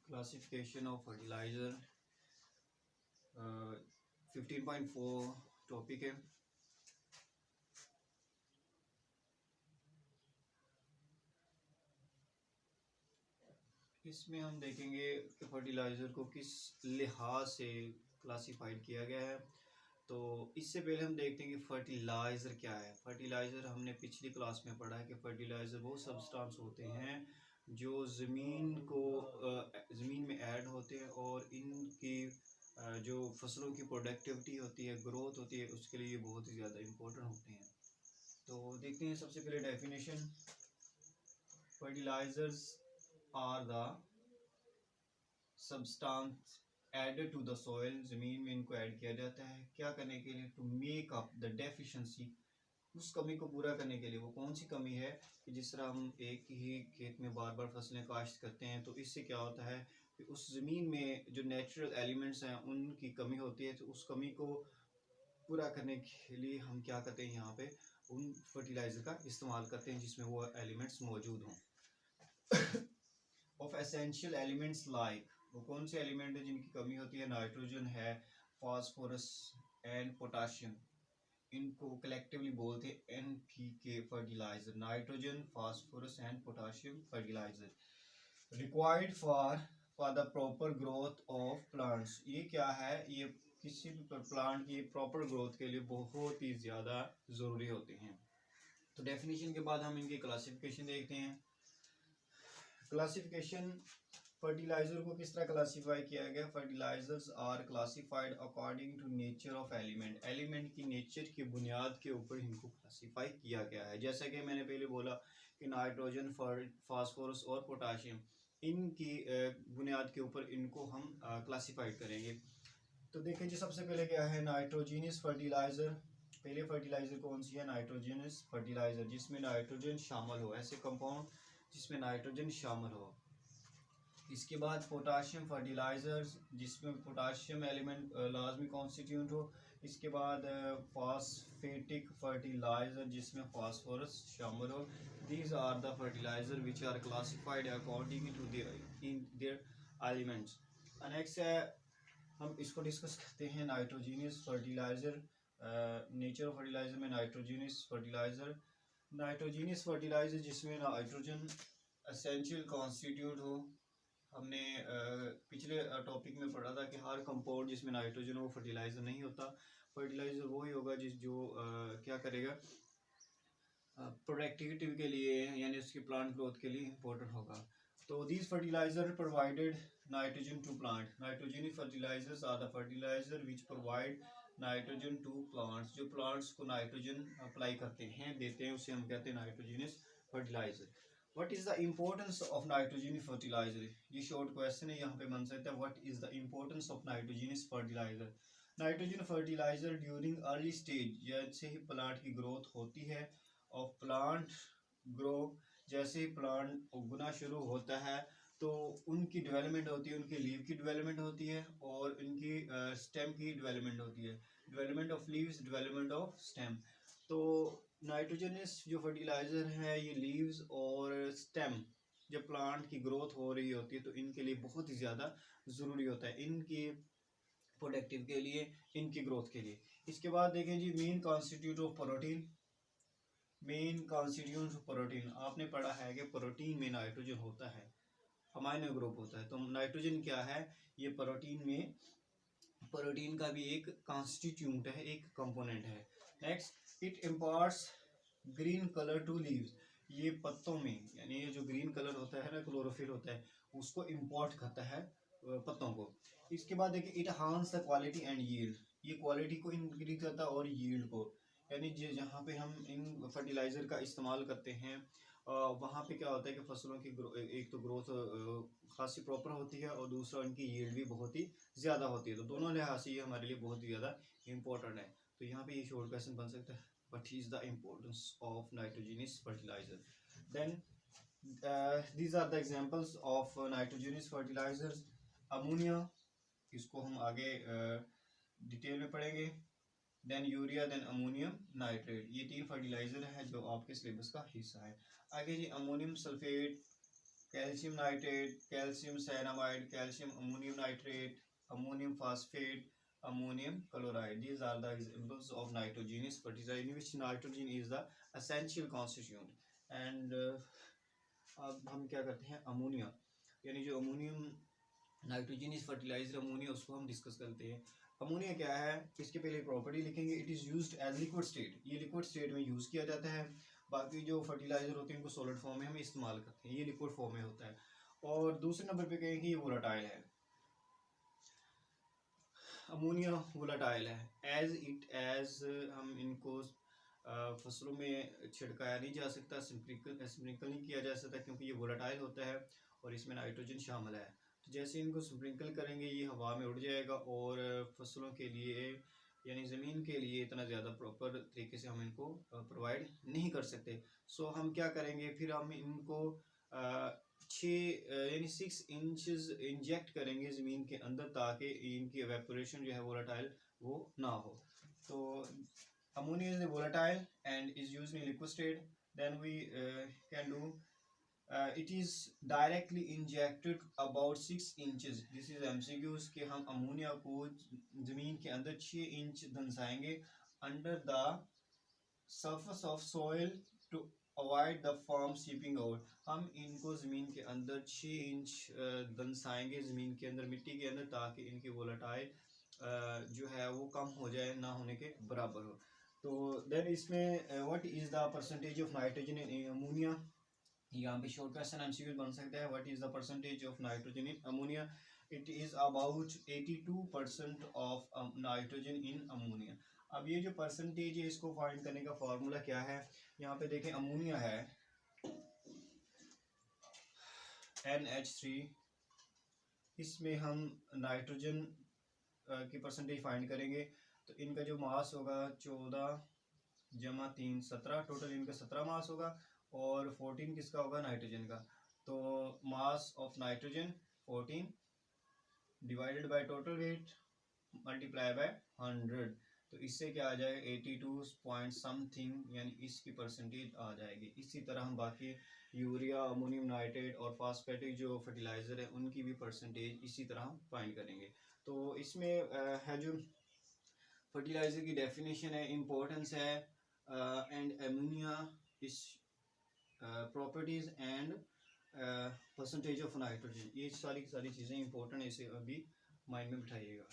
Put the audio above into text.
Classification of fertilizer 15.4 topic है। इसमें हम देखेंगे कि फर्टिलाइज़र को किस लिहाज से क्लासिफाइड किया गया है। तो इससे पहले हम देखते हैं कि फर्टिलाइज़र क्या है। फर्टिलाइज़र हमने पिछली क्लास में पढ़ा है कि फर्टिलाइज़र वो सब्सटेंस होते हैं जो ज़मीन में ऐड होते हैं और इनकी जो फसलों की प्रोडक्टिविटी होती है, ग्रोथ होती है, उसके लिए बहुत ही ज़्यादा इम्पोर्टेंट होते हैं। तो देखते हैं सबसे पहले definition. Fertilizers are the substance added to the soil. ज़मीन में इनको ऐड किया जाता है क्या करने के लिए? To make up the deficiency, उस कमी को पूरा करने के लिए। वो कौन सी कमी है कि जिस तरह हम एक ही खेत में बार बार फसलें काश्त करते हैं तो इससे क्या होता है कि उस ज़मीन में जो नेचुरल एलिमेंट्स हैं उनकी कमी होती है। तो उस कमी को पूरा करने के लिए हम क्या करते हैं, यहाँ पे उन फर्टिलाइज़र का इस्तेमाल करते हैं जिसमें वो एलिमेंट्स मौजूद हों। ऑफ एसेंशियल एलिमेंट्स लाइक, वो कौन से एलिमेंट है जिनकी कमी होती है? नाइट्रोजन है, फास्फोरस एंड पोटाशियम। इनको कलेक्टिवली बोलते हैं NPK fertilizer. Nitrogen, phosphorus and potassium fertilizer required for the proper growth of plants. ये क्या है? ये किसी भी प्लांट की प्रॉपर ग्रोथ के लिए बहुत ही ज़्यादा ज़रूरी होते हैं। तो डेफिनेशन के बाद हम इनकी क्लासिफिकेशन देखते हैं। क्लासिफिकेशन, फर्टिलाइजर को किस तरह क्लासीफाई किया गया? Fertilizers are classified according to nature of element. Element की नेचर की बुनियाद के ऊपर इनको क्लासीफाई किया गया है। जैसा कि मैंने पहले बोला कि नाइट्रोजन, फास्फोरस और पोटाशियम, इनकी बुनियाद के ऊपर इनको हम क्लासीफाइड करेंगे। तो देखें जी, सबसे पहले क्या है? Nitrogenous fertiliser. पहले फर्टिलाइजर कौन सी है? नाइट्रोजीनियस फर्टिलाइजर, जिसमें नाइट्रोजन शामिल हो, ऐसे कंपाउंड जिसमें नाइट्रोजन शामिल हो। इसके बाद पोटाशियम फर्टिलाइजर्स, जिसमें पोटाशियम एलिमेंट लाजमी कॉन्स्टिट्यूंट हो। इसके बाद फॉस्फेटिक फर्टिलाइजर, जिसमें फास्फोरस शामिल हो। These are the fertilizer which are classified according to their elements. Next है, हम इसको डिस्कस करते हैं nitrogenous fertilizer. Nature of fertilizer में नाइट्रोजीनियस फर्टिलाइजर, नाइट्रोजीनियस फर्टिलाइजर जिसमें नाइट्रोजन एसेंशियल कॉन्स्टिट्यूट हो। हमने पिछले टॉपिक में पढ़ा था कि हर कंपाउंड जिसमें नाइट्रोजन हो फर्टिलाइजर नहीं होता। फर्टिलाइजर वो ही होगा जो क्या करेगा, प्रोडक्टिविटी के लिए यानी उसकी प्लांट ग्रोथ के लिए इम्पोर्टेंट होगा। तो these fertilizer provided nitrogen to plant. Nitrogen fertilizers are the fertilizer which provide nitrogen to plants. जो प्लांट्स को नाइट्रोजन अप्लाई करते हैं, देते हैं, उसे हम कहते हैं nitrogenous fertilizer. What is the importance of nitrogen fertilizer? ये शॉर्ट क्वेश्चन है, यहाँ पे बन सकता है what is the importance of nitrogenous fertilizer. Nitrogen fertilizer during early stage, जैसे ही प्लांट की ग्रोथ होती है, ऑफ प्लांट ग्रो, जैसे ही प्लांट उगना शुरू होता है तो उनकी डेवलपमेंट होती है, उनकी लीव की डेवलपमेंट होती है और उनकी स्टेम की डेवलपमेंट होती है। Development of leaves, development of stem. तो नाइट्रोजनस जो फर्टिलाइजर है, ये लीव्स और स्टेम, जब प्लांट की ग्रोथ हो रही होती है तो इनके लिए बहुत ही ज़्यादा ज़रूरी होता है, इनकी प्रोडक्टिव के लिए, इनकी ग्रोथ के लिए। इसके बाद देखें जी, main constitute of protein. Main constituent protein, आपने पढ़ा है कि प्रोटीन में नाइट्रोजन होता है, अमाइनो ग्रुप होता है। तो नाइट्रोजन क्या है? ये प्रोटीन में, प्रोटीन का भी एक कॉन्स्टिट्यूंट है, एक कंपोनेंट है। Next, it imparts green colour to leaves. ये पत्तों में, यानी ये जो ग्रीन कलर होता है ना, क्लोरोफिल होता है, उसको इम्पोर्ट करता है पत्तों को। इसके बाद देखिए, it has the quality and yield. ये क्वालिटी को इंक्रीज करता है और यील्ड को, यानी जहाँ पे हम इन फर्टिलाइज़र का इस्तेमाल करते हैं वहाँ पे क्या होता है कि फसलों की एक तो ग्रोथ खासी प्रॉपर होती है और दूसरा उनकी यील्ड भी बहुत ही ज़्यादा होती है। तो दोनों लिहाज से ये हमारे लिए बहुत ही ज़्यादा इंपॉर्टेंट है। तो यहाँ पे ये शॉर्ट क्वेश्चन बन सकता है, what is the importance of nitrogenous fertilizer. Then these are the examples of nitrogenous fertilizers. Ammonia, इसको हम आगे डिटेल में पढ़ेंगे। Then urea, then ammonium nitrate. ये तीन फर्टिलाइजर है जो आपके सिलेबस का हिस्सा है। आगे जी, ammonium sulphate calcium nitrate, calcium cyanamide, calcium ammonium nitrate, ammonium phosphate, ammonium chloride. These are the examples of nitrogenous fertilizer in which nitrogen is the essential constituent. And अब हम क्या करते हैं, अमोनिया यानी जो अमोनियम नाइट्रोजनस फर्टिलाइजर अमोनिया, उसको हम discuss करते हैं। अमोनिया क्या है, इसके पहले प्रॉपर्टी लिखेंगे। It is used as liquid state, ये लिक्विड स्टेट में यूज़ किया जाता है। बाकी जो फर्टिलाइजर होते हैं उनको सॉलिड फॉर्म में हम इस्तेमाल करते हैं, ये लिक्विड फॉर्म में होता है। और दूसरे नंबर पे कहें कि ये वोलाटाइल है, अमोनिया वोलाटाइल है। एज हम इनको फसलों में छिड़काया नहीं जा सकता, स्प्रिंकल नहीं किया जा सकता, क्योंकि ये वोलाटाइल होता है और इसमें नाइट्रोजन शामिल है। तो जैसे इनको स्प्रिंकल करेंगे ये हवा में उड़ जाएगा और फसलों के लिए यानी ज़मीन के लिए इतना ज़्यादा प्रॉपर तरीके से हम इनको प्रोवाइड नहीं कर सकते। सो हम क्या करेंगे, फिर हम इनको 6 इंचेस इंजेक्ट करेंगे ज़मीन के अंदर, ताकि इनकी एवेपोरेशन जो है वोलाटाइल वो ना हो। तो ammonia is volatile and is used in liquid state. Then we can do it is directly injected about 6 inches. This is MCQs कि हम अमोनिया को ज़मीन के अंदर 6 inch धंसाएंगे under the surface of soil to avoid the farm seeping out. हम इनको ज़मीन के अंदर 6 इंच धंसाएंगे ज़मीन के अंदर, मिट्टी के अंदर, ताकि इनकी वोलाटाइल जो है वो कम हो जाए, ना होने के बराबर हो। तो देन इसमें what is the percentage of nitrogen in ammonia, यहाँ पे शॉर्ट क्वेश्चन एमसीक्यू बन सकता है। What is the percentage of nitrogen in ammonia, it is about 82% of nitrogen in ammonia. अब ये जो परसेंटेज है इसको फाइंड करने का फार्मूला क्या है, यहाँ पे देखें अमोनिया है NH3, इसमें हम नाइट्रोजन की परसेंटेज फाइंड करेंगे। तो इनका जो मास होगा 14 जमा 3 17, टोटल इनका 17 मास होगा, और 14 किसका होगा, नाइट्रोजन का। तो mass of nitrogen 14 divided by total weight multiply by 100, तो इससे क्या आ जाएगा 82 पॉइंट समथिंग, यानी इसकी परसेंटेज आ जाएगी। इसी तरह हम बाकी यूरिया, अमोनियम नाइट्रेट और फास्फेटिक जो फर्टिलाइज़र है उनकी भी परसेंटेज इसी तरह हम फाइंड करेंगे। तो इसमें है जो फर्टिलाइज़र की डेफिनेशन है, इम्पोर्टेंस है, एंड अमोनिया इस properties and percentage of nitrogen, ये सारी की सारी चीज़ें इंपॉर्टेंट है, इसे अभी माइंड में बिठाइएगा।